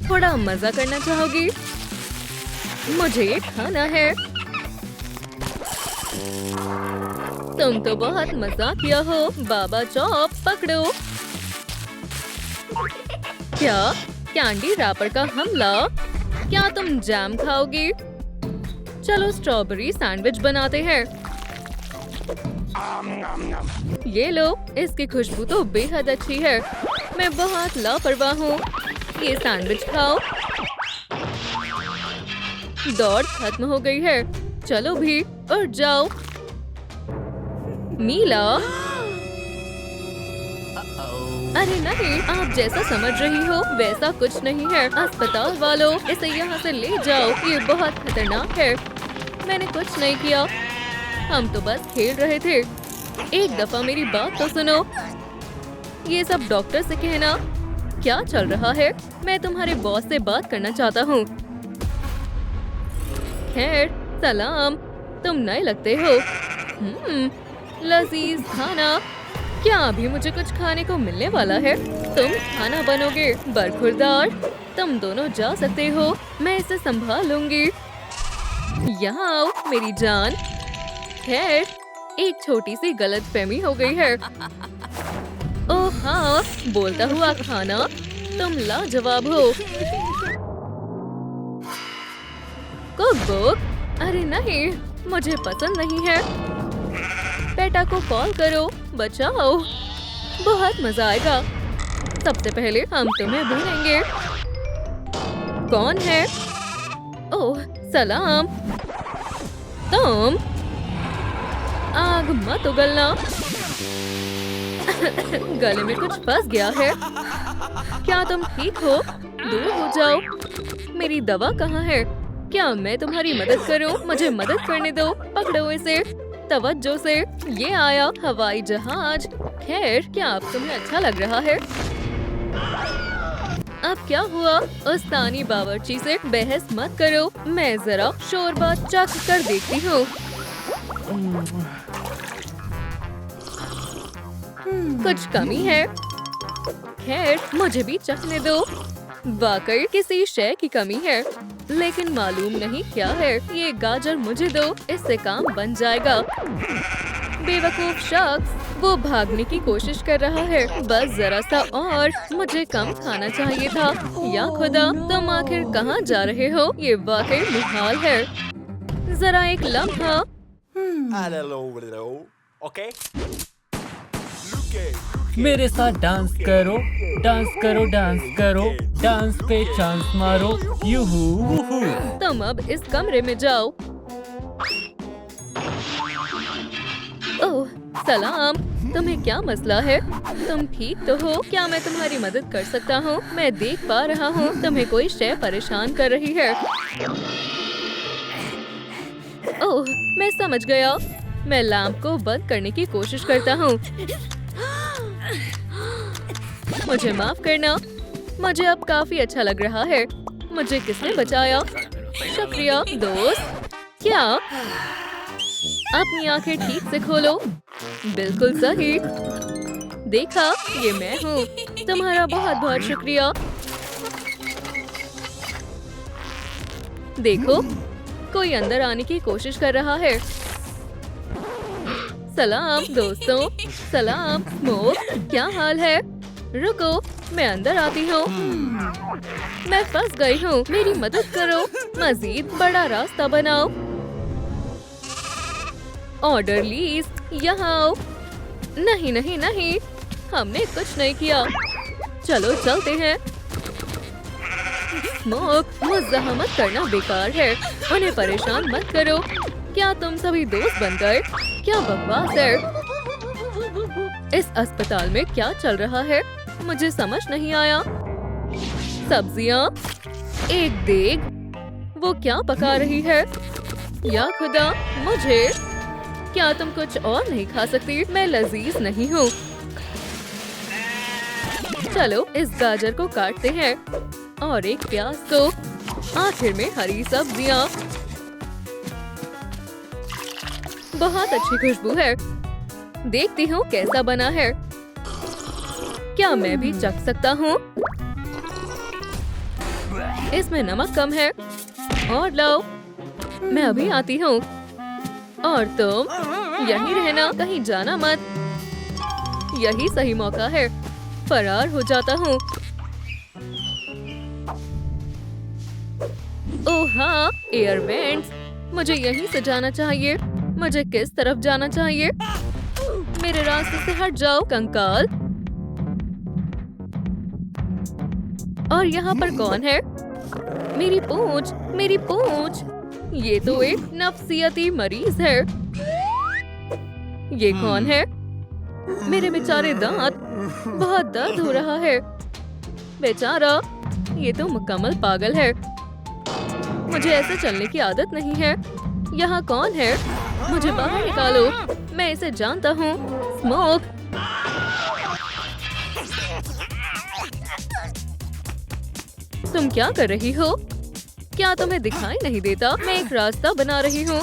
थोड़ा मजा करना चाहोगी? मुझे ये खाना है। तुम तो बहुत मजाकिया हो। बाबा चॉप पकड़ो। क्या कैंडी रैपर का हमला? क्या तुम जैम खाओगी? चलो स्ट्रॉबेरी सैंडविच बनाते हैं। ये लो, इसकी खुशबू तो बेहद अच्छी है। मैं बहुत लापरवाह हूँ। ये सैंडविच खाओ। दौड़ खत्म हो गई है। चलो भी और जाओ। मीला, अरे नहीं, आप जैसा समझ रही हो वैसा कुछ नहीं है। अस्पताल वालों, इसे यहाँ से ले जाओ। ये बहुत खतरनाक है। मैंने कुछ नहीं किया। हम तो बस खेल रहे थे। एक दफा मेरी बात तो सुनो। ये सब डॉक्टर से कहना। क्या चल रहा है? मैं तुम्हारे बॉस से बात करना चाहता हूँ। खैर, सलाम। तुम नए लगते हो। लजीज खाना। क्या अभी मुझे कुछ खाने को मिलने वाला है? तुम खाना बनोगे बरखुरदार। तुम दोनों जा सकते हो। मैं इसे संभाल लूंगी। यहाँ आओ मेरी जान। खैर, एक छोटी सी गलतफहमी हो गई है। ओह हाँ, बोलता हुआ खाना। तुम लाजवाब हो। Cook book? अरे नहीं, मुझे पसंद नहीं है। पेटा को कॉल करो। बचाओ। बहुत मजा आएगा। सबसे पहले हम तुम्हें ढूंढेंगे। कौन है? ओह सलाम। तुम आग मत उगलना। गले में कुछ फंस गया है। क्या तुम ठीक हो? दूर हो जाओ। मेरी दवा कहाँ है? क्या मैं तुम्हारी मदद करूं? मुझे मदद करने दो। पकड़ो इसे तवज्जो से। ये आया हवाई जहाज। खैर, क्या अब तुम्हें अच्छा लग रहा है? अब क्या हुआ? उस्तानी बावर्ची से बहस मत करो। मैं जरा शोरबा चख कर देखती हूँ। कुछ कमी है? खैर, मुझे भी चखने दो। वाकई किसी शय की कमी है, लेकिन मालूम नहीं क्या है। ये गाजर मुझे दो, इससे काम बन जाएगा। बेवकूफ शख्स, वो भागने की कोशिश कर रहा है। बस जरा सा और। मुझे कम खाना चाहिए था। या खुदा, तुम आखिर कहाँ जा रहे हो? ये वाकई मुहाल है। जरा एक लम्हा। Okay? मेरे साथ डांस करो, डांस करो, डांस करो, डांस पे चांस मारो। यूहू वूहू। तुम अब इस कमरे में जाओ। ओह सलाम। तुम्हें क्या मसला है? तुम ठीक तो हो? क्या मैं तुम्हारी मदद कर सकता हूँ? मैं देख पा रहा हूँ तुम्हें कोई शय परेशान कर रही है। ओह, मैं समझ गया। मैं लैंप को बंद करने की कोशिश करता हूँ। मुझे माफ करना। मुझे अब काफी अच्छा लग रहा है। मुझे किसने बचाया? शुक्रिया दोस्त। क्या? अपनी आंखें ठीक से खोलो। बिल्कुल सही। देखा, ये मैं हूँ। तुम्हारा बहुत बहुत शुक्रिया। देखो, कोई अंदर आने की कोशिश कर रहा है। सलाम दोस्तों। सलाम स्मोक, क्या हाल है? रुको, मैं अंदर आती हूँ। मैं फंस गई हूँ। मेरी मदद करो। मजीद बड़ा रास्ता बनाओ। ऑर्डर लीज, यहाँ आओ। नहीं नहीं नहीं, हमने कुछ नहीं किया। चलो चलते हैं। स्मोक, मुज़ाहमत करना बेकार है। उन्हें परेशान मत करो। क्या तुम सभी दोस्त बन गए? क्या बकवास है। इस अस्पताल में क्या चल रहा है? मुझे समझ नहीं आया। सब्जियाँ, एक देग। वो क्या पका रही है? या खुदा, मुझे। क्या तुम कुछ और नहीं खा सकती? मैं लजीज नहीं हूँ। चलो इस गाजर को काटते हैं और एक प्याज को। आखिर में हरी सब्जियाँ। बहुत अच्छी खुशबू है। देखती हूँ कैसा बना है। क्या मैं भी चख सकता हूँ? इसमें नमक कम है। और लाओ, मैं अभी आती हूँ। और तुम यहीं रहना, कहीं जाना मत। यही सही मौका है, फरार हो जाता हूँ। ओह हाँ, एयर वेंट्स। मुझे यहीं से जाना चाहिए। मुझे किस तरफ जाना चाहिए? मेरे रास्ते से हट जाओ, कंकाल। और यहाँ पर कौन है? मेरी पूंछ, मेरी पूंछ। ये तो एक नफसियाती मरीज है। ये कौन है? मेरे बेचारे दांत, बहुत दर्द हो रहा है। बेचारा, ये तो मुकम्मल पागल है। मुझे ऐसे चलने की आदत नहीं है। यहाँ कौन है? मुझे बाहर निकालो। मैं इसे जानता हूँ। स्मोक। तुम क्या कर रही हो? क्या तुम्हें दिखाई नहीं देता? मैं एक रास्ता बना रही हूँ।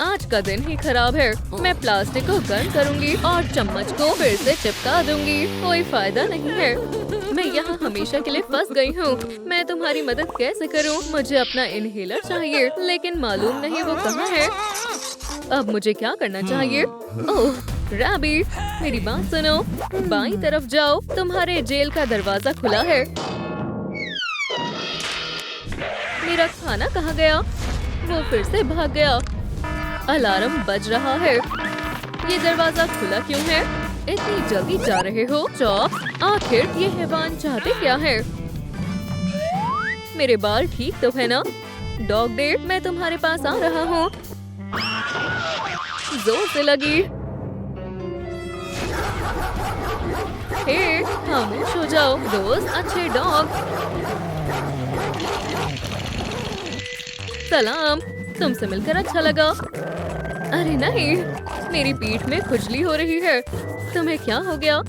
आज का दिन ही खराब है। मैं प्लास्टिक को गर्म करूँगी और चम्मच को फिर से चिपका दूंगी। कोई फायदा नहीं है। मैं यहाँ हमेशा के लिए फंस गई हूँ। मैं तुम्हारी मदद कैसे करूँ? मुझे अपना इनहेलर चाहिए, लेकिन मालूम नहीं वो कहाँ है। अब मुझे क्या करना चाहिए? ओह, रैबिट, मेरी बात सुनो। बाईं तरफ जाओ। तुम्हारे जेल का दरवाजा खुला है। मेरा खाना कहाँ गया? वो फिर से भाग गया। अलार्म बज रहा है। ये दरवाजा खुला क्यों है? इतनी जल्दी जा रहे हो चॉप? आखिर ये हैवान चाहते क्या है? मेरे बाल ठीक तो है ना? डॉग डे, मैं तुम्हारे पास आ रहा हूँ। जोर से लगी। हे, खामोश हो जाओ दोस्त, अच्छे डॉग। सलाम, तुमसे मिलकर अच्छा लगा। अरे नहीं, मेरी पीठ में खुजली हो रही है। तुम्हें क्या हो गया?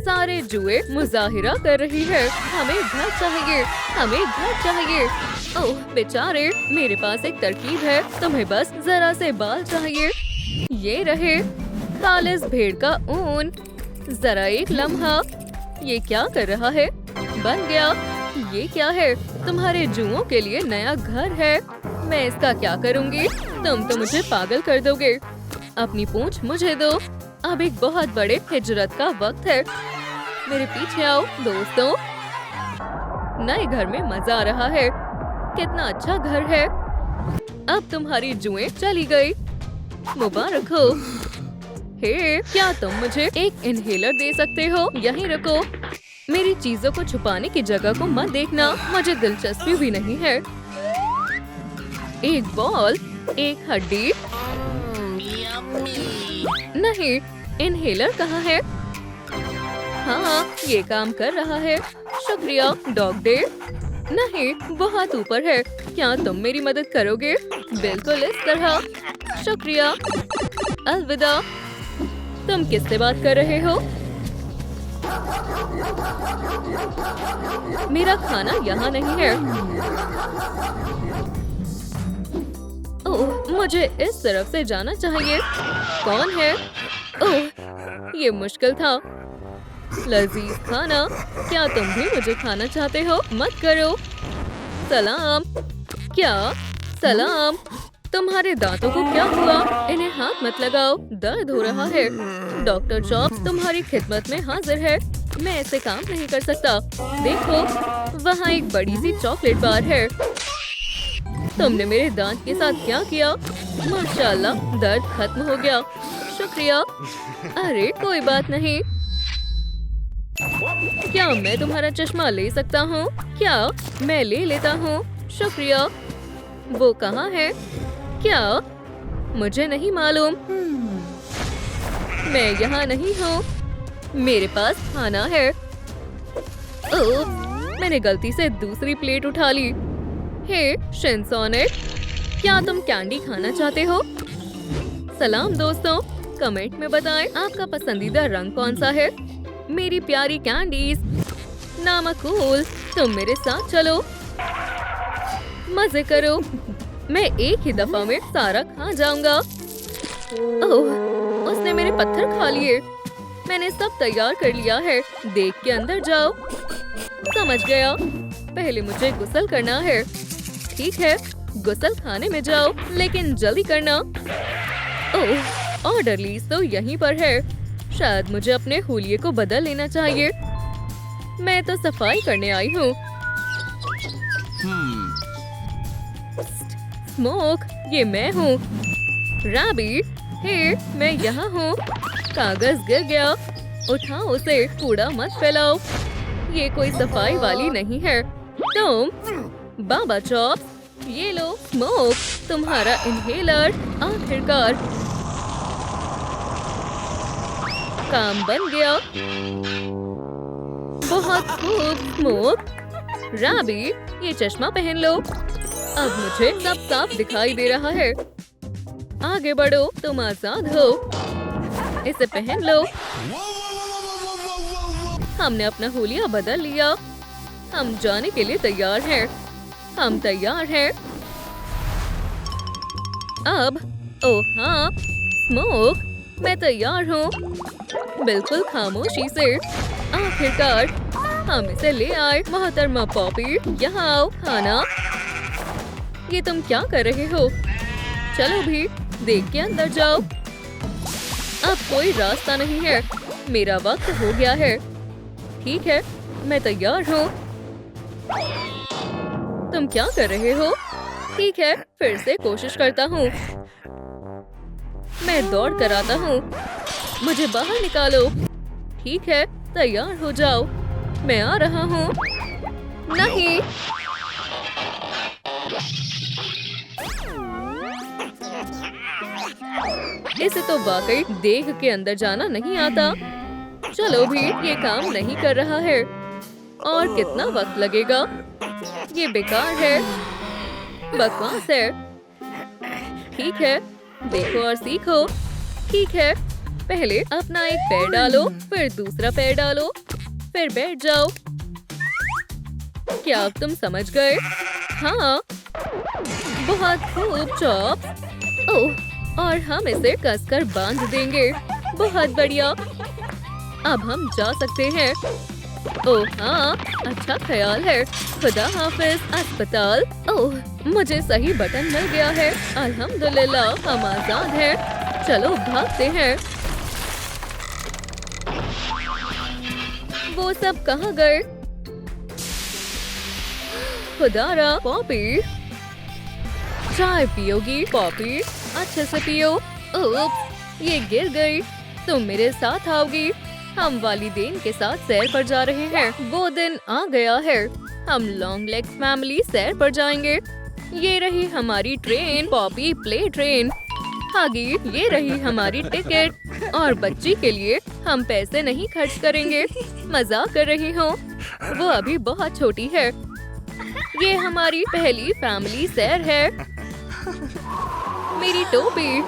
सारे जुए मुजाहिरा कर रही है। हमें घर चाहिए, हमें घर चाहिए। ओह बेचारे, मेरे पास एक तरकीब है। तुम्हें बस जरा से बाल चाहिए। ये रहे, खालिस भेड़ का ऊन। जरा एक लम्हा। ये क्या कर रहा है? बन गया। ये क्या है? तुम्हारे जुओं के लिए नया घर है। मैं इसका क्या करूँगी? तुम तो मुझे पागल कर दोगे। अपनी पूंछ मुझे दो। अब एक बहुत बड़े हिजरत का वक्त है। मेरे पीछे आओ दोस्तों। नए घर में मजा आ रहा है। कितना अच्छा घर है। अब तुम्हारी जुएं चली गई। मुबारक हो। हे, क्या तुम मुझे एक इनहेलर दे सकते हो? यहीं रखो। मेरी चीजों को छुपाने की जगह को मत देखना। मुझे दिलचस्पी भी नहीं है। एक बॉल, एक हड्डी। नहीं, इनहेलर कहाँ है? हाँ, ये काम कर रहा है। शुक्रिया डॉग डे। नहीं, बहुत ऊपर है। क्या तुम मेरी मदद करोगे? बिल्कुल इस तरह। शुक्रिया। अलविदा। तुम किससे बात कर रहे हो? मेरा खाना यहाँ नहीं है। ओह, मुझे इस तरफ से जाना चाहिए। कौन है? ओह, ये मुश्किल था। लजीज खाना। क्या तुम भी मुझे खाना चाहते हो? मत करो। सलाम। क्या? सलाम। तुम्हारे दांतों को क्या हुआ? इन्हें हाथ मत लगाओ, दर्द हो रहा है। डॉक्टर चॉप्स तुम्हारी खिदमत में हाजिर है। मैं ऐसे काम नहीं कर सकता। देखो, वहाँ एक बड़ी सी चॉकलेट बार है। तुमने मेरे दांत के साथ क्या किया? माशाल्लाह, दर्द खत्म हो गया। शुक्रिया। अरे कोई बात नहीं। क्या मैं तुम्हारा चश्मा ले सकता हूँ? क्या? मैं ले लेता हूँ। शुक्रिया। वो कहाँ है? क्या? मुझे नहीं मालूम। मैं यहाँ नहीं हूँ। मेरे पास खाना है। ओह, मैंने गलती से दूसरी प्लेट उठा ली। हे शिनसोनेट, क्या तुम कैंडी खाना चाहते हो? सलाम दोस्तों, कमेंट में बताएं आपका पसंदीदा रंग कौन सा है। मेरी प्यारी कैंडीज। नामकूल, तुम मेरे साथ चलो, मजे करो। मैं एक ही दफा में सारा खा जाऊंगा। ओह, उसने मेरे पत्थर खा लिए। मैंने सब तैयार कर लिया है। देख के अंदर जाओ। समझ गया। पहले मुझे गुस्ल करना है। ठीक है, गुस्ल खाने में जाओ, लेकिन जल्दी करना। ओह, ऑर्डरलीज तो यहीं पर है। शायद मुझे अपने हुलिये को बदल लेना चाहिए। मैं तो सफाई करने आई हूँ। स्मोक, ये मैं हूँ। रैबिट, हे, मैं यहाँ हूँ। कागज गिर गया, उठाओ उसे, कूड़ा मत फैलाओ। ये कोई सफाई वाली नहीं है। तुम बाबा चॉप्स, ये लो स्मोक, तुम्हारा इनहेलर। आखिरकार काम बन गया। बहुत खूब स्मोक। रैबिट, ये चश्मा पहन लो। अब मुझे सब साफ दिखाई दे रहा है। आगे बढ़ो, तुम आजाद हो। इसे पहन लो। हमने अपना हुलिया बदल लिया। हम जाने के लिए तैयार हैं। हम तैयार हैं। अब, ओह हाँ, स्मोक, मैं तैयार हूँ। बिल्कुल खामोशी से। आखिरकार हम इसे ले आए। मोहतरमा पॉपी, यहाँ आओ। खाना, ये तुम क्या कर रहे हो? चलो भी, देख के अंदर जाओ। अब कोई रास्ता नहीं है। मेरा वक्त हो गया है। ठीक है, मैं तैयार हूँ। तुम क्या कर रहे हो? ठीक है, फिर से कोशिश करता हूँ। मैं दौड़ कर आता हूँ। मुझे बाहर निकालो। ठीक है, तैयार हो जाओ। मैं आ रहा हूँ। नहीं, इसे तो वाकई देख के अंदर जाना नहीं आता। चलो भी, ये काम नहीं कर रहा है। और कितना वक्त लगेगा? ये बेकार है, बकवास है। ठीक है, देखो और सीखो। ठीक है, पहले अपना एक पैर डालो, फिर दूसरा पैर डालो, फिर बैठ जाओ। क्या अब तुम समझ गए? हाँ, बहुत खूब चॉप्स। ओह, और हम इसे कसकर बांध देंगे। बहुत बढ़िया। अब हम जा सकते हैं। ओह हाँ, अच्छा ख्याल है। खुदा हाफिज अस्पताल। ओह, मुझे सही बटन मिल गया है। अल्हम्दुलिल्लाह, हम आजाद हैं। चलो भागते हैं। वो सब कहाँ गए? खुदारा, पॉपी, चाय पियोगी पॉपी? अच्छे से पियो। उप्स, ये गिर गई। तुम मेरे साथ आओगी। हम वालिदैन के साथ सैर पर जा रहे हैं। वो दिन आ गया है। हम लॉन्ग लेग्स फैमिली सैर पर जाएंगे। ये रही हमारी ट्रेन, पॉपी प्ले ट्रेन। हागी, ये रही हमारी टिकट। और बच्ची के लिए हम पैसे नहीं खर्च करेंगे। मजाक कर रही हूँ, वो अभी बहुत छोटी है। ये हमारी पहली फैमिली सैर है। मेरी टोपी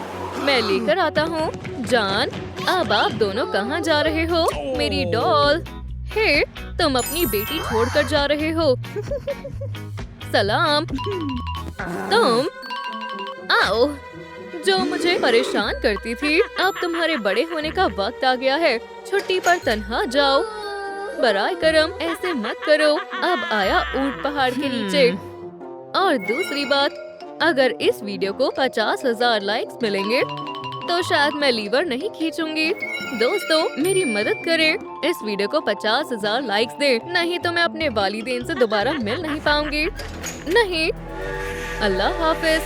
मैं लेकर आता हूँ। जान, अब आप दोनों कहाँ जा रहे हो? मेरी डॉल। हे, तुम अपनी बेटी छोड़कर जा रहे हो। सलाम। तुम आओ। जो मुझे परेशान करती थी, अब तुम्हारे बड़े होने का वक्त आ गया है। छुट्टी पर तन्हा जाओ। बराए करम, ऐसे मत करो। अब आया ऊंट पहाड़ के नीचे। और दूसरी बात, अगर इस वीडियो को 50,000 लाइक्स मिलेंगे तो शायद मैं लीवर नहीं खींचूंगी। दोस्तों, मेरी मदद करें। इस वीडियो को 50,000 लाइक्स दें, नहीं तो मैं अपने वालिदैन से दोबारा मिल नहीं पाऊंगी। नहीं, अल्लाह हाफिज।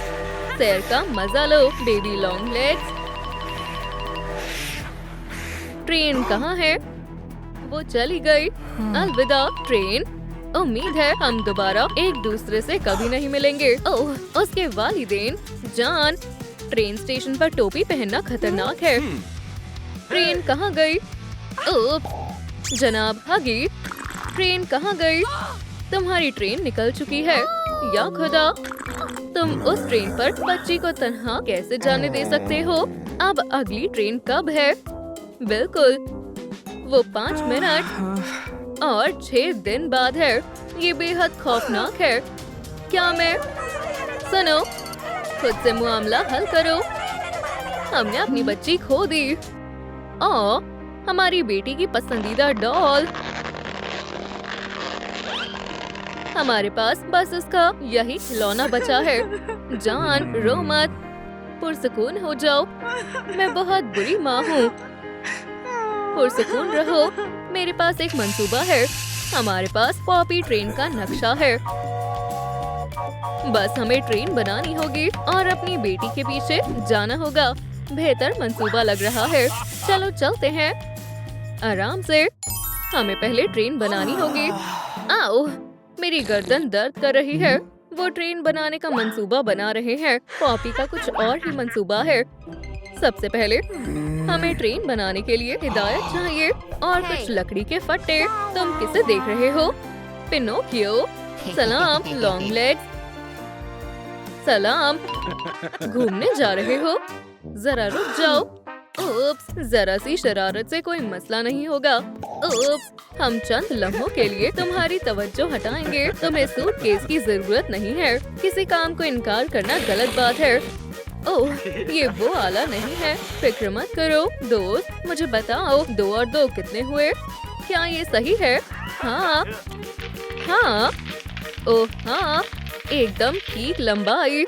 सैर का मजा लो, बेबी लॉन्ग लेग्स। ट्रेन कहाँ है? वो चली गई। अलविदा ट्रेन। उम्मीद है हम दोबारा एक दूसरे से कभी नहीं मिलेंगे। ओह, उसके वालिदैन। जान, ट्रेन स्टेशन पर टोपी पहनना खतरनाक है। ट्रेन कहाँ गई? ओह, जनाब हगी, ट्रेन कहाँ गई? तुम्हारी ट्रेन निकल चुकी है। या खुदा, तुम उस ट्रेन पर बच्ची को तन्हा कैसे जाने दे सकते हो? अब अगली ट्रेन कब है? बिल्कुल, वो 5 मिनट और 6 दिन बाद है। ये बेहद खौफनाक है। क्या मैं? सुनो, खुद से मामला हल करो। हमने अपनी बच्ची खो दी। और हमारी बेटी की पसंदीदा डॉल। हमारे पास बस उसका यही खिलौना बचा है। जान, रो मत, पुरसुकून हो जाओ। मैं बहुत बुरी माँ हूँ। पुरसुकून रहो, मेरे पास एक मंसूबा है। हमारे पास पॉपी ट्रेन का नक्शा है। बस हमें ट्रेन बनानी होगी और अपनी बेटी के पीछे जाना होगा। बेहतर मंसूबा लग रहा है। चलो चलते हैं। आराम से। हमें पहले ट्रेन बनानी होगी। आओ, मेरी गर्दन दर्द कर रही है। वो ट्रेन बनाने का मंसूबा बना रहे हैं। पॉपी का कुछ और ही मंसूबा है। सबसे पहले हमें ट्रेन बनाने के लिए हिदायत चाहिए और कुछ लकड़ी के फट्टे। तुम किसे देख रहे हो? पिनोकियो। सलाम, लॉन्ग लेग्स। सलाम। घूमने जा रहे हो? जरा रुक जाओ। ओप्स, जरा सी शरारत से कोई मसला नहीं होगा। ओप्स, हम चंद लम्हों के लिए तुम्हारी तवज्जो हटाएंगे। तुम्हें सूटकेस की जरूरत नहीं है। किसी काम को इनकार करना गलत बात है। ओह, ये वो आला नहीं है। फिक्र मत करो दोस्त। मुझे बताओ, 2 और 2 कितने हुए? क्या ये सही है? हाँ हाँ। ओह हाँ, एकदम ठीक लंबाई।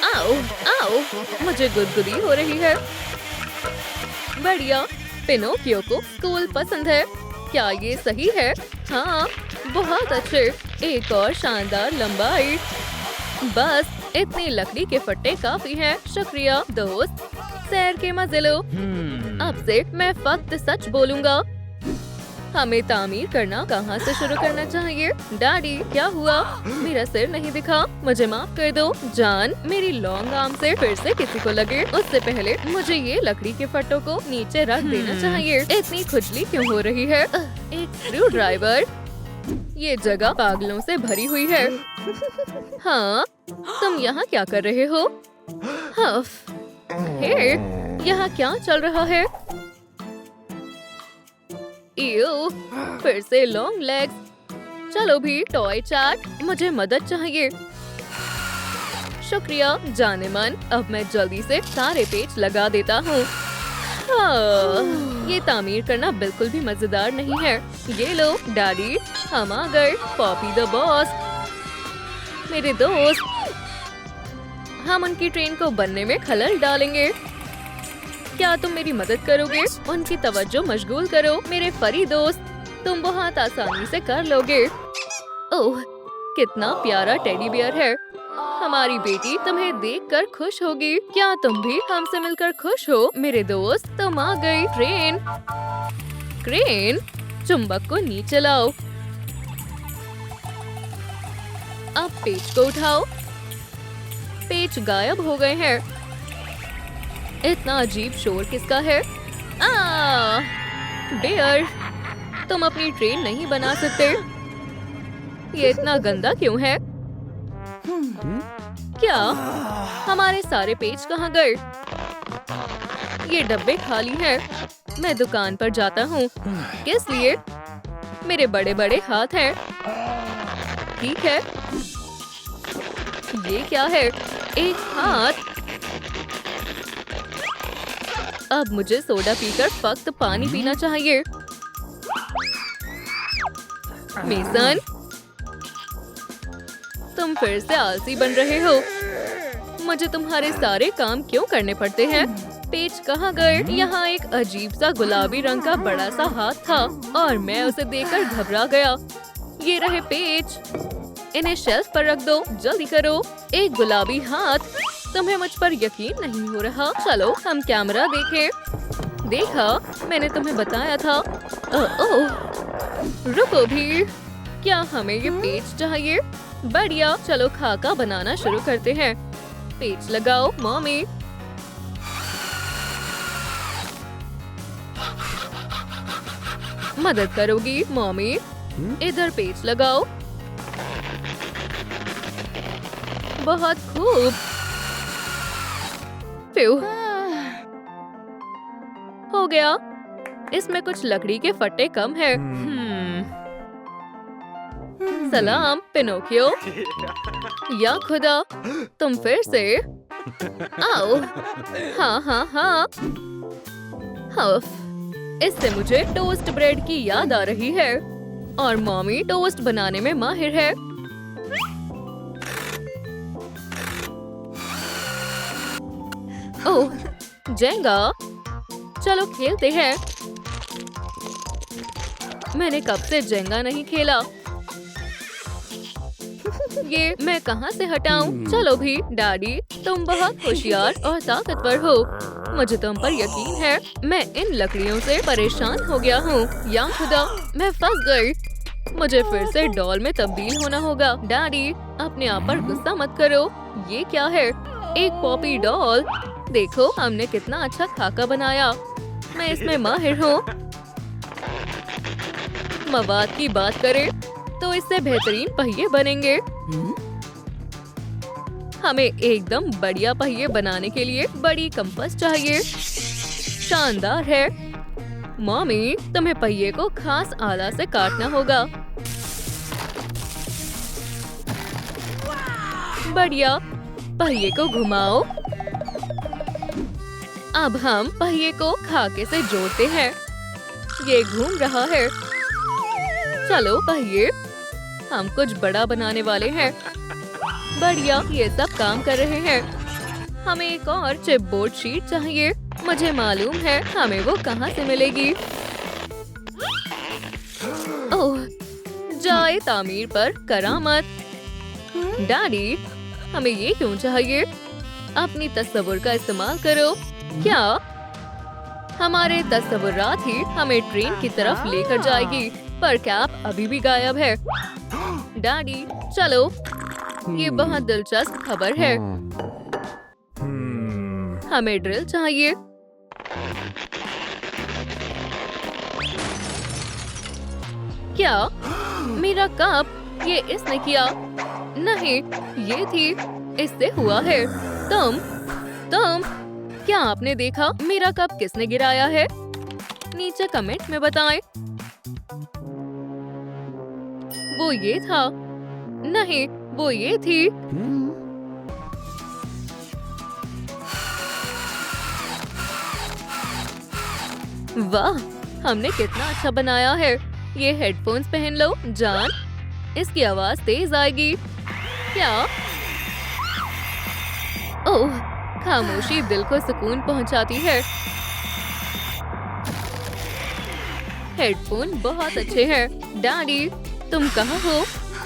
आओ आओ, मुझे गुदगुदी हो रही है। बढ़िया। पिनोकियो को स्कूल पसंद है। क्या ये सही है? हाँ, बहुत अच्छे। एक और शानदार लंबाई। बस इतनी लकड़ी के फट्टे काफी हैं। शुक्रिया दोस्त। सैर के मजे लो। अब से मैं फक्त सच बोलूंगा। हमें तामीर करना कहाँ से शुरू करना चाहिए? डैडी, क्या हुआ? मेरा सिर नहीं दिखा। मुझे माफ कर दो। जान, मेरी लॉन्ग आर्म से फिर से किसी को लगे उससे पहले मुझे ये लकड़ी के फट्टों को नीचे रख देना चाहिए। इतनी खुजली क्यों हो रही है? एक स्क्रू ड्राइवर। ये जगह पागलों से भरी हुई है। हाँ, तुम यहाँ क्या कर रहे हो? हफ। हे, यहाँ क्या चल रहा है? इयो, फिर से लॉन्ग लेग्स। चलो भी टॉय चाट। मुझे मदद चाहिए। शुक्रिया जाने मन। अब मैं जल्दी से सारे पेच लगा देता हूँ। हाँ, ये तामीर करना बिल्कुल भी मजेदार नहीं है। ये लो डैडी, हम आ गए। पॉपी द बॉस, मेरे दोस्त। हम उनकी ट्रेन को बनने में खलल डालेंगे। क्या तुम मेरी मदद करोगे? उनकी तवज्जो मशगूल करो। मेरे फरी दोस्त, तुम बहुत आसानी से कर लोगे। ओह, कितना प्यारा टेडी बियर है। हमारी बेटी तुम्हें देखकर खुश होगी। क्या तुम भी हमसे मिलकर खुश हो? मेरे दोस्त, तुम आ गई। ट्रेन। क्रेन, चुंबक को नीचे लाओ। अब पेच को उठाओ। पेच गायब हो गए हैं। इतना अजीब शोर किसका है? बियर, तुम अपनी ट्रेन नहीं बना सकते। ये इतना गंदा क्यों है? क्या हमारे सारे पेच कहाँ गए? ये डब्बे खाली हैं। मैं दुकान पर जाता हूँ। किस लिए? मेरे बड़े बड़े हाथ हैं। ठीक है। ये क्या है? एक हाथ। अब मुझे सोडा पीकर फक्त पानी पीना चाहिए। मेसन, तुम फिर से आलसी बन रहे हो। मुझे तुम्हारे सारे काम क्यों करने पड़ते हैं? पेच कहाँ गए? यहाँ एक अजीब सा गुलाबी रंग का बड़ा सा हाथ था और मैं उसे देखकर घबरा गया। ये रहे पेच। इन्हें शेल्फ पर रख दो। जल्दी करो। एक गुलाबी हाथ। तुम्हें मुझ पर यकीन नहीं हो रहा? चलो हम कैमरा देखें। देखा, मैंने तुम्हें बताया था। ओह, रुको भी। क्या हमें ये पेच चाहिए? बढ़िया, चलो खाका बनाना शुरू करते हैं। पेच लगाओ मम्मी। मदद करोगी मम्मी? इधर पेच लगाओ। बहुत खूब। हो गया। इसमें कुछ लकड़ी के फट्टे कम है। सलाम पिनोकियो। या खुदा, तुम फिर से? आओ। हाँ हाँ हाँ। हफ, इससे मुझे टोस्ट ब्रेड की याद आ रही है। और मम्मी टोस्ट बनाने में माहिर है। ओह, जेंगा, चलो खेलते हैं। मैंने कब से जेंगा नहीं खेला। ये मैं कहाँ से हटाऊं? चलो भी, डैडी, तुम बहुत होशियार और ताकतवर हो। मुझे तुम पर यकीन है। मैं इन लकड़ियों से परेशान हो गया हूँ। या खुदा, मैं फंस गई। मुझे फिर से डॉल में तब्दील होना होगा। डैडी, अपने आप पर गुस्सा मत करो। ये क्या है? एक पॉपी डॉल। देखो, हमने कितना अच्छा खाका बनाया। मैं इसमें माहिर हूँ। मवाद की बात करें तो इससे बेहतरीन पहिए बनेंगे। हमें एकदम बढ़िया पहिए बनाने के लिए बड़ी कंपास चाहिए। शानदार है। मम्मी, तुम्हें पहिए को खास आला से काटना होगा। बढ़िया, पहिए को घुमाओ। अब हम पहिए को खाके से जोड़ते हैं। ये घूम रहा है। चलो पहिए, हम कुछ बड़ा बनाने वाले हैं। बढ़िया, ये सब काम कर रहे हैं। हमें एक और चिपबोर्ड शीट चाहिए। मुझे मालूम है हमें वो कहाँ से मिलेगी। ओह, जाए तामीर पर करामत। डैडी, हमें ये क्यों चाहिए? अपनी तस्वुर का इस्तेमाल करो। क्या? हमारे तस्वुरात ही हमें ट्रेन की तरफ लेकर जाएगी, पर कैप अभी भी गायब है। डैडी, चलो, ये बहुत दिलचस्प खबर है। हमें ड्रिल चाहिए। क्या? मेरा कप? ये इसने किया। नहीं, ये थी। इससे हुआ है। तुम क्या आपने देखा? मेरा कप किसने गिराया है? नीचे कमेंट में बताएं। वो ये था। नहीं, वो ये थी। वाह, हमने कितना अच्छा बनाया है। ये हेडफोन्स पहन लो जान, इसकी आवाज तेज आएगी। क्या? ओह, खामोशी दिल को सुकून पहुंचाती है। हेडफोन बहुत अच्छे हैं। डैडी, तुम कहाँ हो?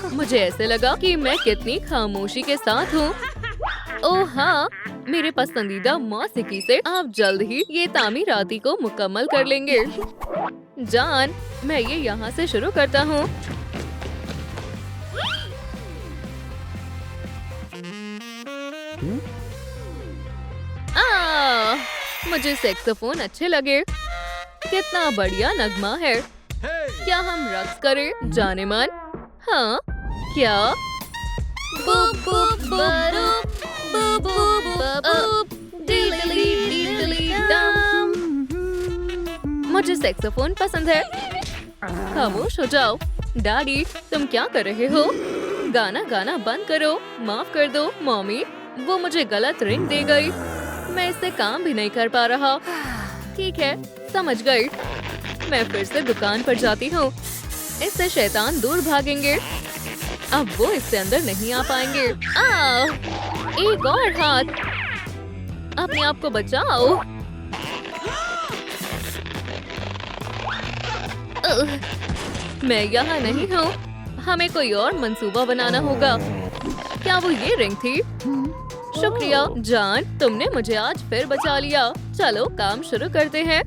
मुझे ऐसे लगा कि मैं कितनी खामोशी के साथ हूँ। ओह हाँ, मेरे पसंदीदा मौसीकी से आप जल्द ही ये तामीराती को मुकम्मल कर लेंगे। जान, मैं ये यहाँ से शुरू करता हूँ। मुझे सैक्सोफोन अच्छे लगे। कितना बढ़िया नगमा है। क्या हम रक्स करें, जानेमान? हाँ, क्या? मुझे सैक्सोफोन पसंद है। खामोश हो जाओ। डैडी, तुम क्या कर रहे हो? गाना गाना बंद करो। माफ कर दो मम्मी, वो मुझे गलत रिंग दे गई। मैं इससे काम भी नहीं कर पा रहा। ठीक है, समझ गई। मैं फिर से दुकान पर जाती हूँ। इससे शैतान दूर भागेंगे। अब वो इससे अंदर नहीं आ पाएंगे। एक और हाथ। अपने आप को बचाओ। मैं यहाँ नहीं हूँ। हमें कोई और मंसूबा बनाना होगा। क्या वो ये रिंग थी? शुक्रिया जान, तुमने मुझे आज फिर बचा लिया। चलो काम शुरू करते हैं।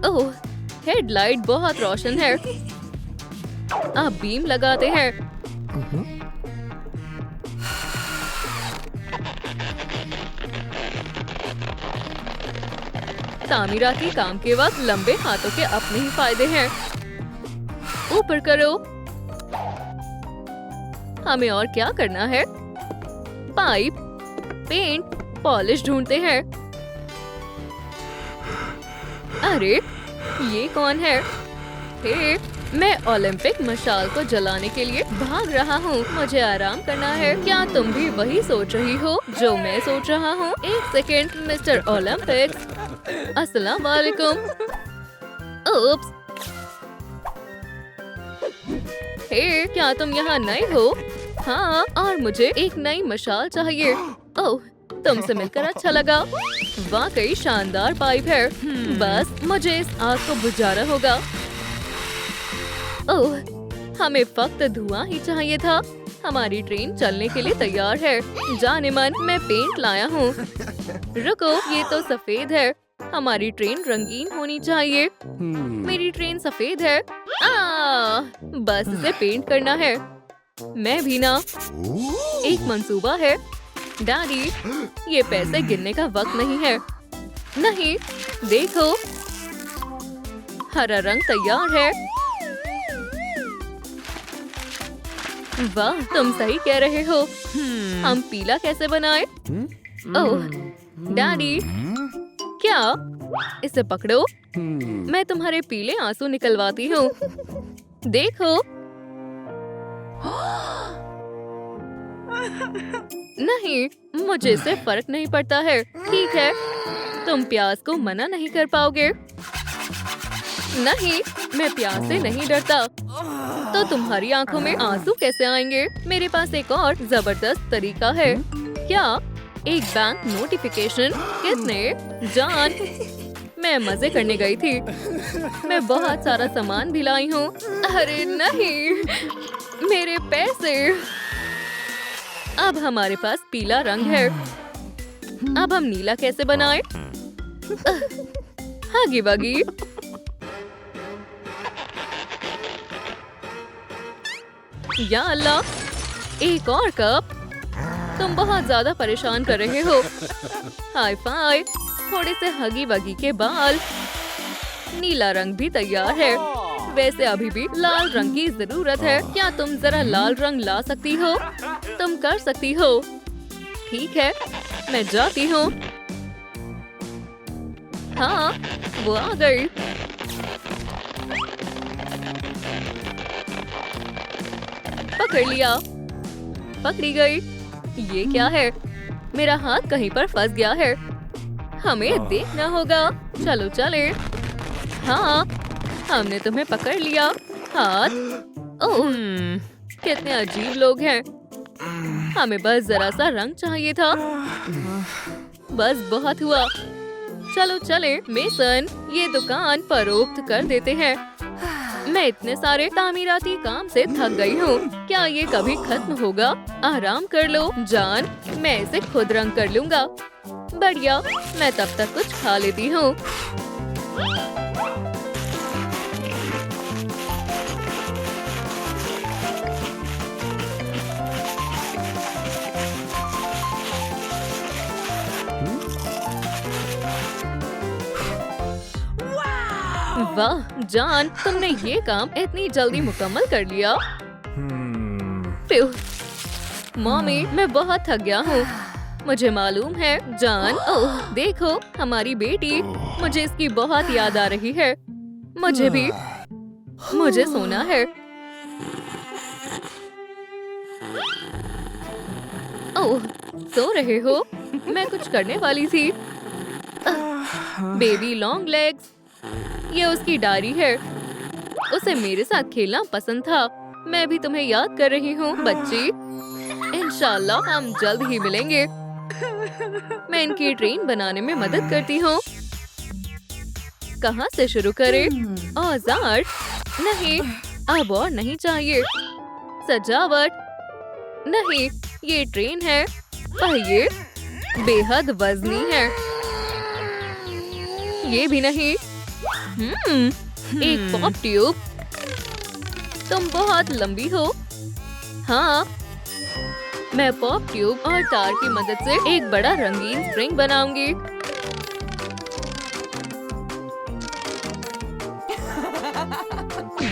ओह, हेडलाइट बहुत रोशन है। अब बीम लगाते हैं। तामीराती काम के वक्त लंबे हाथों के अपने ही फायदे हैं। ऊपर करो। हमें और क्या करना है? पाइप, पेंट, पॉलिश ढूंढते हैं। अरे, ये कौन है? हे, मैं ओलंपिक मशाल को जलाने के लिए भाग रहा हूँ। मुझे आराम करना है। क्या तुम भी वही सोच रही हो जो मैं सोच रहा हूँ? एक सेकेंड, मिस्टर ओलंपिक्स। अस्सलाम वालेकुम। उप्स। हे, क्या तुम यहाँ नए हो? हाँ, और मुझे एक नई मशाल चाहिए। ओह, तुमसे मिलकर अच्छा लगा। वाकई शानदार पाइप है। बस मुझे इस आग को बुझाना होगा। ओह, हमें फक्त धुआं ही चाहिए था। हमारी ट्रेन चलने के लिए तैयार है। जाने मन, मैं पेंट लाया हूँ। रुको, ये तो सफेद है। हमारी ट्रेन रंगीन होनी चाहिए। मेरी ट्रेन सफेद है। बस इसे पेंट करना है। मैं भी ना। एक मंसूबा है। डैडी, ये पैसे गिनने का वक्त नहीं है। नहीं, देखो, हरा रंग तैयार है। वाह, तुम सही कह रहे हो। हम पीला कैसे बनाए? ओह, डैडी, क्या? इसे पकड़ो। मैं तुम्हारे पीले आंसू निकलवाती हूँ। देखो। नहीं, मुझे इससे फर्क नहीं पड़ता है। ठीक है, तुम प्यास को मना नहीं कर पाओगे। नहीं, मैं प्यास से नहीं डरता। तो तुम्हारी आंखों में आंसू कैसे आएंगे? मेरे पास एक और जबरदस्त तरीका है। क्या? एक बैंक नोटिफिकेशन। किसने? जान। मैं मजे करने गई थी। मैं बहुत सारा सामान भी लाई हूँ। अरे नहीं, मेरे पैसे। अब हमारे पास पीला रंग है। अब हम नीला कैसे बनाएं? हगी बगी। या अल्लाह, एक और कप। तुम बहुत ज्यादा परेशान कर रहे हो। Hi fi. थोड़े से हगी वगी के बाल। नीला रंग भी तैयार है। वैसे अभी भी लाल रंग की जरूरत है। क्या तुम जरा लाल रंग ला सकती हो? तुम कर सकती हो। ठीक है, मैं जाती हूँ। हाँ, वो आ गई। पकड़ लिया। पकड़ी गई। ये क्या है? मेरा हाथ कहीं पर फंस गया है। हमें देखना होगा। चलो चले। हाँ, हमने तुम्हें पकड़ लिया। हाथ। ओह, कितने अजीब लोग हैं। हमें बस जरा सा रंग चाहिए था। बस बहुत हुआ। चलो चले। मेसन, ये दुकान फरोख्त कर देते हैं। मैं इतने सारे तामीराती काम से थक गई हूँ। क्या ये कभी खत्म होगा? आराम कर लो जान, मैं इसे खुद रंग कर लूँगा। बढ़िया, मैं तब तक कुछ खा लेती हूँ। वाह जान, तुमने ये काम इतनी जल्दी मुकम्मल कर लिया। मम्मी, मैं बहुत थक गया हूँ। मुझे मालूम है जान। ओह देखो, हमारी बेटी। मुझे इसकी बहुत याद आ रही है। मुझे भी। मुझे सोना है। ओह, सो रहे हो? मैं कुछ करने वाली थी। Baby long legs. ये उसकी डायरी है। उसे मेरे साथ खेलना पसंद था। मैं भी तुम्हें याद कर रही हूँ बच्ची। इंशाल्लाह हम जल्द ही मिलेंगे। मैं इनकी ट्रेन बनाने में मदद करती हूँ। कहाँ से शुरू करें? औजार? नहीं, अब और नहीं चाहिए। सजावट? नहीं, ये ट्रेन है। पहिए बेहद वजनी है। ये भी नहीं। एक पॉप ट्यूब। तुम बहुत लंबी हो। हाँ, मैं पॉप ट्यूब और तार की मदद से एक बड़ा रंगीन स्ट्रिंग बनाऊंगी।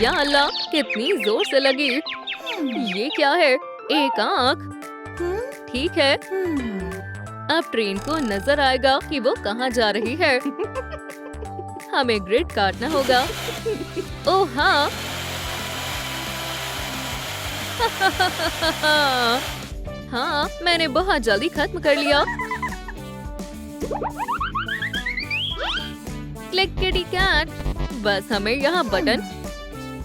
या अल्लाह, कितनी जोर से लगी। ये क्या है? एक आँख। ठीक है, अब ट्रेन को नजर आएगा कि वो कहाँ जा रही है। हमें ग्रिड काटना होगा। ओह हाँ। हाँ, मैंने बहुत जल्दी खत्म कर लिया। Click kitty cat. बस हमें यहाँ बटन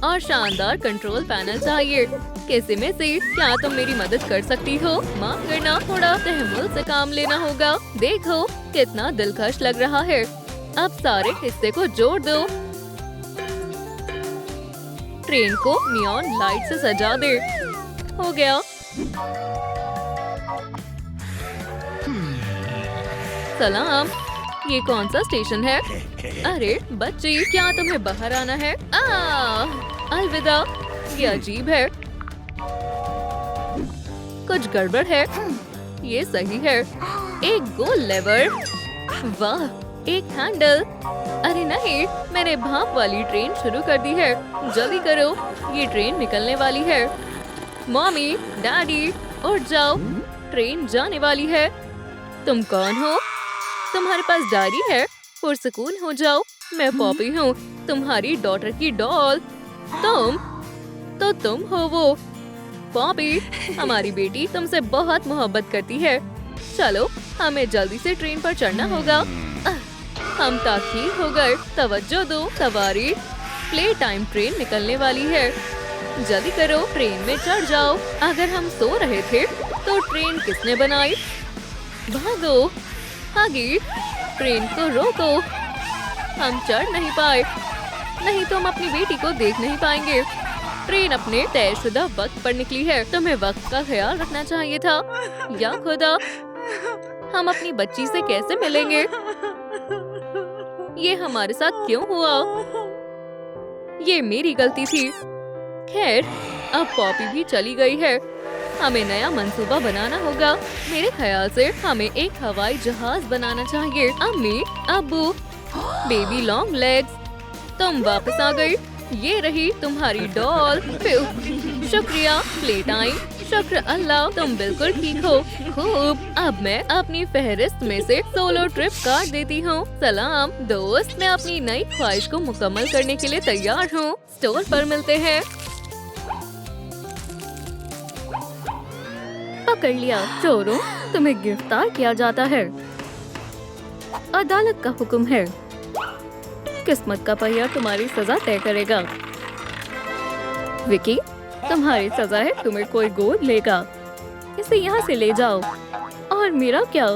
और शानदार कंट्रोल पैनल चाहिए। कैसे में से क्या तुम मेरी मदद कर सकती हो? माफ करना, थोड़ा तहम्मुल से काम लेना होगा। देखो कितना दिलकश लग रहा है। अब सारे हिस्से को जोड़ दो। ट्रेन को नियॉन लाइट से सजा दे। हो गया। सलाम, ये कौन सा स्टेशन है? अरे बच्ची, क्या तुम्हें बाहर आना है? अलविदा। ये अजीब है, कुछ गड़बड़ है। ये सही है। एक गोल लेवर, वाह, एक हैंडल। अरे नहीं, मैंने भाप वाली ट्रेन शुरू कर दी है। जल्दी करो, ये ट्रेन निकलने वाली है। मम्मी, डैडी, उठ जाओ, ट्रेन जाने वाली है। तुम कौन हो? तुम्हारे पास डायरी है? पुरसुकून हो जाओ। मैं पॉपी हूँ, तुम्हारी डॉटर की डॉल। तुम हो वो। पॉपी, हमारी बेटी तुमसे बहुत मोहब्बत करती है। चलो, हमें जल्दी से ट्रेन पर चढ़ना होगा। हम ताख़ीर हो गए। तवज्जो दो सवारी, प्ले टाइम ट्रेन निकलने वाली है। जल्दी करो, ट्रेन में चढ़ जाओ। अगर हम सो रहे थे तो ट्रेन किसने बनाई? भागो, आगे, ट्रेन को रोको। हम चढ़ नहीं पाए। नहीं तो हम अपनी बेटी को देख नहीं पाएंगे। ट्रेन अपने तयशुदा वक्त पर निकली है। तुम्हें वक्त का ख्याल रखना चाहिए था। या खुदा, हम अपनी बच्ची से कैसे मिलेंगे? ये हमारे साथ क्यों हुआ? ये मेरी गलती थी। खैर, अब पॉपी भी चली गई है। हमें नया मंसूबा बनाना होगा। मेरे ख्याल से हमें एक हवाई जहाज बनाना चाहिए। अम्मी, अब्बू, बेबी लॉन्ग लेग्स, तुम वापस आ गई। ये रही तुम्हारी डॉल। शुक्रिया, प्ले टाइम। शुक्र अल्लाह, तुम बिल्कुल ठीक हो। खूब, अब मैं अपनी फहरिस्त में से सोलो ट्रिप काट देती हूँ। सलाम दोस्त, मैं अपनी नई ख्वाहिश को मुकम्मल करने के लिए तैयार हूँ। स्टोर पर मिलते हैं। पकड़ लिया चोरों, तुम्हें गिरफ्तार किया जाता है। अदालत का हुक्म है। किस्मत का पहिया तुम्हारी सजा तय करेगा। विकी, तुम्हारी सजा है, तुम्हें कोई गोद लेगा। इसे यहाँ से ले जाओ। और मेरा क्या?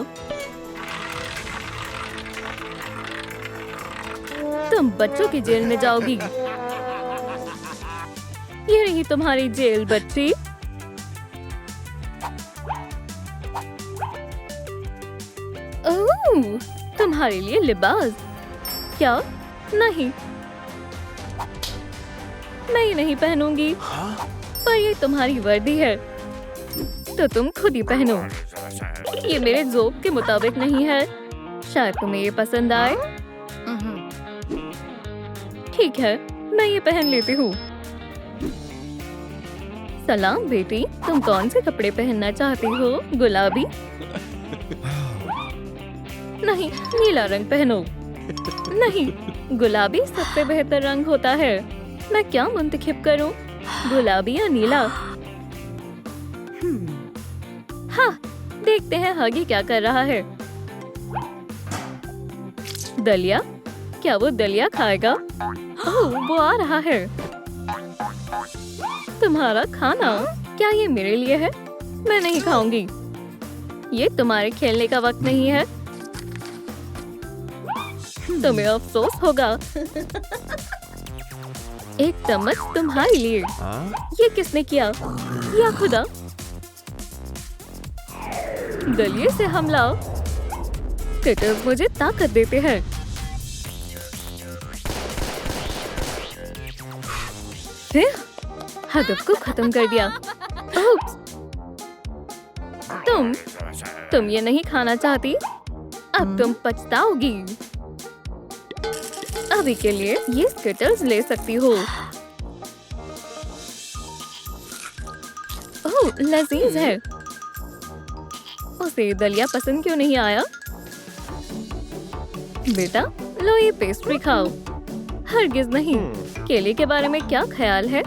तुम बच्चों की जेल में जाओगी। ये रही तुम्हारी जेल बच्ची। ओह, तुम्हारे लिए लिबास। क्या? नहीं, मैं ये नहीं पहनूंगी। पर ये तुम्हारी वर्दी है, तो तुम खुद ही पहनो। ये मेरे ज़ौक़ के मुताबिक नहीं है। शायद तुम्हें ये पसंद आए। ठीक है, मैं ये पहन लेती हूँ। सलाम बेटी, तुम कौन से कपड़े पहनना चाहती हो? गुलाबी? नहीं, नीला रंग पहनो। नहीं, गुलाबी सबसे बेहतर रंग होता है। मैं क्या मुंतखिब करूं, गुलाबी या नीला? हाँ, देखते हैं हगी क्या कर रहा है। दलिया? क्या वो दलिया खाएगा? ओह, वो आ रहा है। तुम्हारा खाना? क्या ये मेरे लिए है? मैं नहीं खाऊंगी। ये तुम्हारे खेलने का वक्त नहीं है। तुम्हें अफसोस होगा। एक चम्मच तुम्हारे लिए। ये किसने किया? या खुदा। दलिये से हमला। क्रिकेटर्स मुझे ताकत देते हैं। हदफ को खत्म कर दिया। तुम ये नहीं खाना चाहती। अब तुम पछताओगी। अभी के लिए ये स्किटल्स ले सकती हो। ओह, लजीज है। उसे दलिया पसंद क्यों नहीं आया? बेटा, लो ये पेस्ट्री खाओ। हरगिज नहीं। केले के बारे में क्या ख्याल है?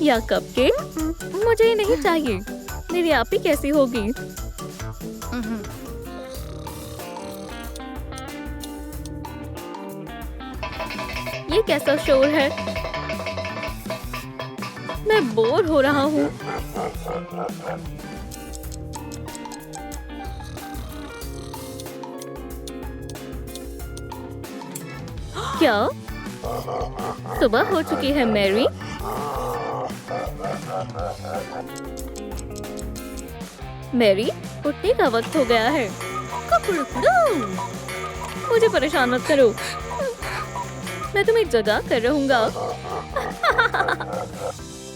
या कपकेक? मुझे ये नहीं चाहिए। मेरी आपी कैसी होगी? ये कैसा शोर है? मैं बोर हो रहा हूँ। क्या? सुबह हो चुकी है मैरी। मैरी, उठने का वक्त हो गया है। कुकुड़कुड़ू। मुझे परेशान मत करो, मैं तुम्हें जगा कर रहूंगा।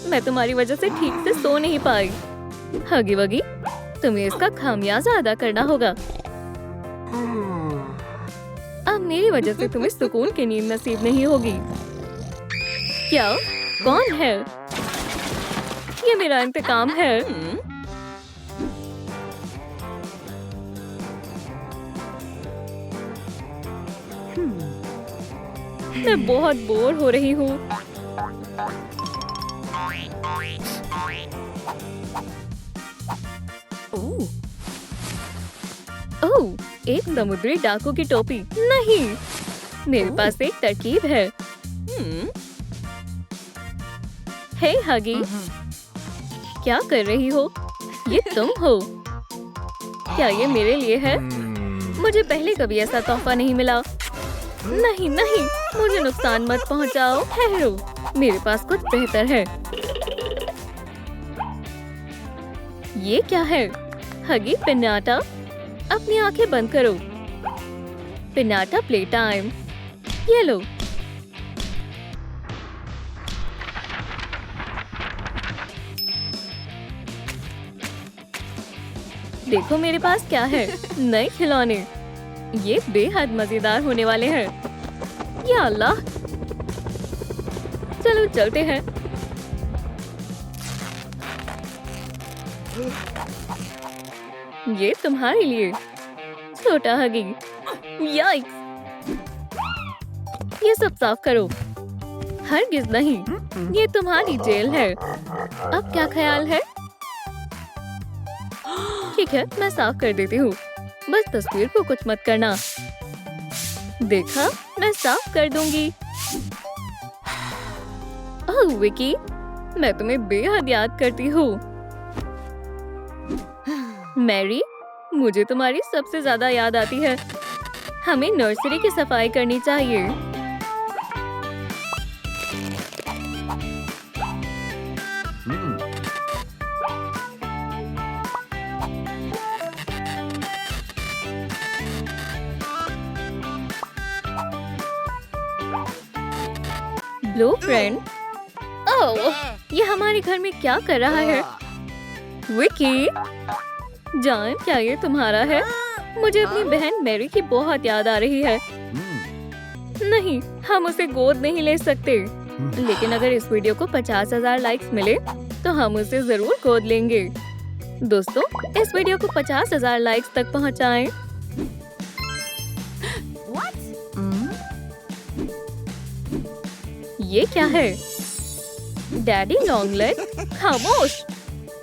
मैं तुम्हारी वजह से ठीक से सो नहीं पाई। हगी वगी, तुम्हें इसका खामियाजा अदा करना होगा। अब मेरी वजह से तुम्हें सुकून की नींद नसीब नहीं होगी। क्या? कौन है? ये मेरा इंतकाम है। मैं बहुत बोर हो रही हूँ। ओह, एक समुद्री डाकू की टोपी। नहीं, मेरे पास एक तरकीब है। हे हगी, क्या कर रही हो? ये तुम हो? क्या ये मेरे लिए है? मुझे पहले कभी ऐसा तोहफा नहीं मिला। नहीं नहीं, मुझे नुकसान मत पहुंचाओ। ठहरो, मेरे पास कुछ बेहतर है। ये क्या है? हगी पिन्नाटा। अपनी आंखें बंद करो। Pinnata play time. ये लो। देखो मेरे पास क्या है। नए खिलौने। ये बेहद मजेदार होने वाले हैं। या अल्लाह, चलो चलते हैं। ये तुम्हारे लिए, छोटा हगी। याइक्स! ये सब साफ करो। हरगिज नहीं, ये तुम्हारी जेल है। अब क्या ख्याल है? ठीक है, मैं साफ कर देती हूँ। बस तस्वीर को कुछ मत करना। देखा, मैं साफ कर दूंगी। ओह विकी, मैं तुम्हें बेहद याद करती हूँ। मैरी, मुझे तुम्हारी सबसे ज्यादा याद आती है। हमें नर्सरी की सफाई करनी चाहिए। ब्लू फ्रेंड, ओह, ये हमारे घर में क्या कर रहा है? विकी, जान, क्या ये तुम्हारा है? मुझे अपनी बहन मैरी की बहुत याद आ रही है। नहीं, हम उसे गोद नहीं ले सकते। लेकिन अगर इस वीडियो को 50,000 लाइक्स मिले तो हम उसे जरूर गोद लेंगे। दोस्तों, इस वीडियो को 50,000 लाइक्स तक पहुंचाएं। ये क्या है? डैडी लॉन्ग लेग, खामोश!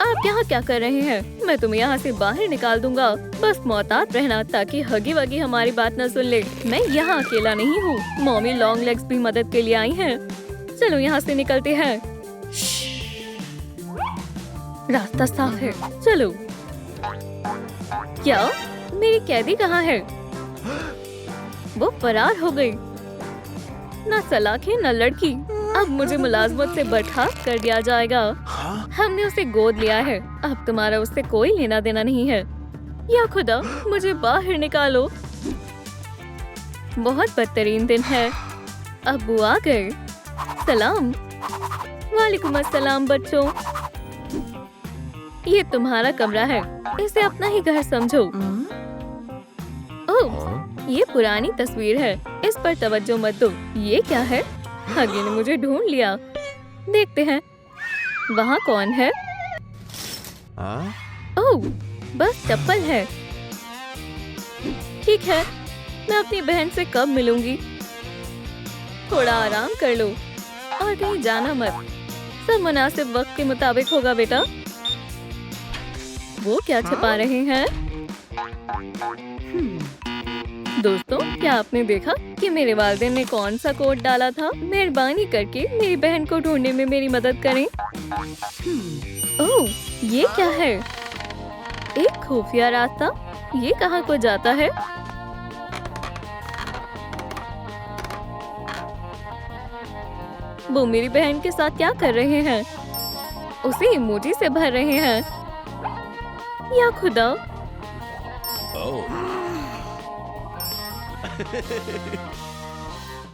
आप यहाँ क्या कर रहे हैं? मैं तुम्हें यहाँ से बाहर निकाल दूंगा। बस मोहतात रहना ताकि हगी वगी हमारी बात न सुन ले। मैं यहाँ अकेला नहीं हूँ। मॉमी लॉन्ग लेग्स भी मदद के लिए आई हैं। चलो यहाँ से निकलते हैं। रास्ता साफ है, चलो। क्या? मेरी कैदी कहाँ है? वो फरार हो गई। न सलाखें न लड़की। अब मुझे मुलाजमत से बर्खास्त कर दिया जाएगा। हमने उसे गोद लिया है। अब तुम्हारा उससे कोई लेना देना नहीं है। या खुदा, मुझे बाहर निकालो। बहुत बदतरीन दिन है। अब्बू आ गए। सलाम। वालेकुम अस्सलाम बच्चों। ये तुम्हारा कमरा है। इसे अपना ही घर समझो। ओह, ये पुरानी तस्वीर है। इस पर तवज्जो मत दो। ये क्या है? हगी ने मुझे ढूंढ लिया। देखते हैं वहाँ कौन है। ओह, बस चप्पल है। ठीक है, मैं अपनी बहन से कब मिलूंगी? थोड़ा आराम कर लो और कहीं जाना मत। सब मुनासिब वक्त के मुताबिक होगा बेटा। वो क्या छुपा रहे हैं? दोस्तों, क्या आपने देखा कि मेरे वालिदैन ने कौन सा कोड डाला था? मेहरबानी करके मेरी बहन को ढूंढने में मेरी मदद करें। ओह, ये क्या है? एक खुफिया रास्ता। ये कहाँ को जाता है? वो मेरी बहन के साथ क्या कर रहे हैं? उसे इमोजी से भर रहे हैं। या खुदा!